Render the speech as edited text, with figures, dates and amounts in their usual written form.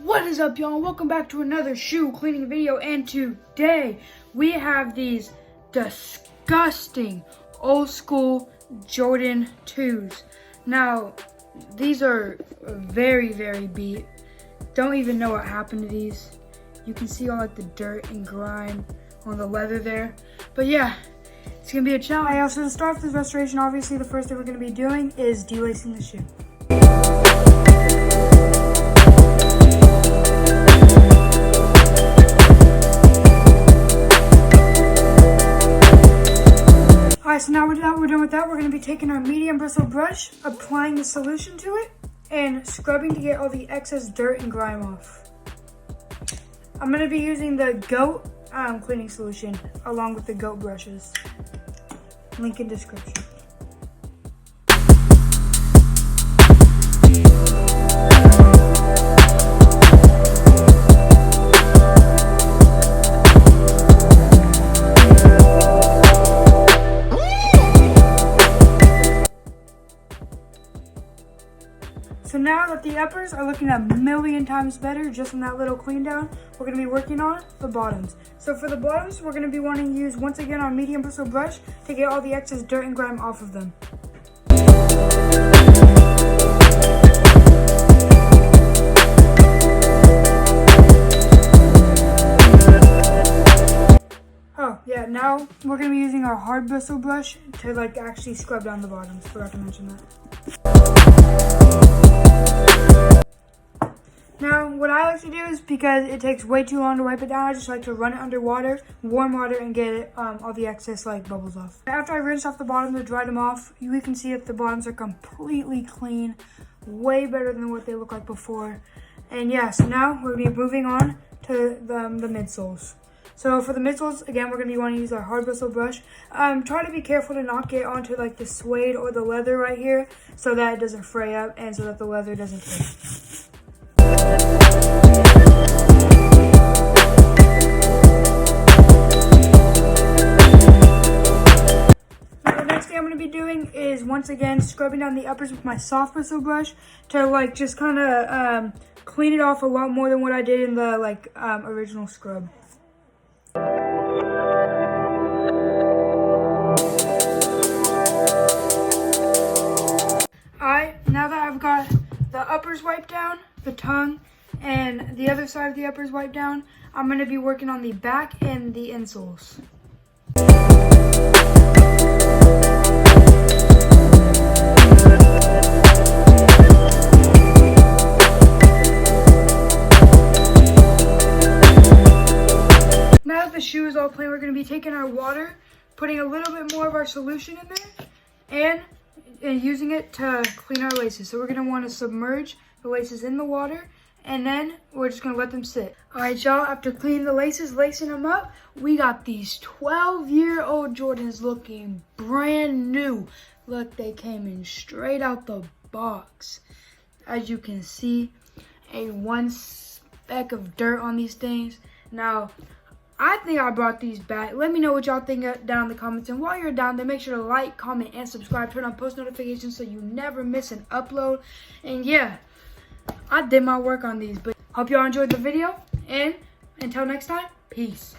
What is up, y'all? Welcome back to another shoe cleaning video, and today we have these disgusting Ol'School Jordan 2s. Now, these are very beat. Don't even know what happened to these. You can see all like the dirt and grime on the leather there. But yeah, it's gonna be a challenge. So to start this restoration, obviously the first thing we're gonna be doing is delacing the shoe. Alright, so now we're done with that, we're going to be taking our medium bristle brush, applying the solution to it, and scrubbing to get all the excess dirt and grime off. I'm going to be using the goat cleaning solution along with the goat brushes. Link in description. So now that the uppers are looking a million times better just from that little clean down, we're going to be working on the bottoms. So for the bottoms, we're going to be wanting to use once again our medium bristle brush to get all the excess dirt and grime off of them. Oh yeah, now we're going to be using our hard bristle brush to like actually scrub down the bottoms. Forgot to mention that. Now, what I like to do is, because it takes way too long to wipe it down, I just like to run it under water, warm water, and get it, all the excess like bubbles off. After I rinsed off the bottoms and dried them off, we can see that the bottoms are completely clean, way better than what they looked like before. And yeah, so now we're going to be moving on to the midsoles. So for the midsoles, again, we're going to be wanting to use our hard bristle brush. Try to be careful to not get onto like the suede or the leather right here so that it doesn't fray up and so that the leather doesn't fray. Now the next thing I'm going to be doing is once again scrubbing down the uppers with my soft bristle brush to like just kind of clean it off a lot more than what I did in the like original scrub. Alright, now that I've got the uppers wiped down, the tongue, and the other side of the uppers wiped down, I'm going to be working on the back and the insoles. Now that the shoe is all clean, we're going to be taking our water, putting a little bit more of our solution in there, and using it to clean our laces. So we're going to want to submerge the laces in the water, and then we're just going to let them sit. Alright y'all, after cleaning the laces, lacing them up, we got these 12-year-old Jordans looking brand new. Look, they came in straight out the box. As you can see, a one speck of dirt on these things. Now, I think I brought these back. Let me know what y'all think down in the comments. And while you're down there, make sure to like, comment, and subscribe. Turn on post notifications so you never miss an upload. And yeah, I did my work on these. But hope y'all enjoyed the video. And until next time, peace.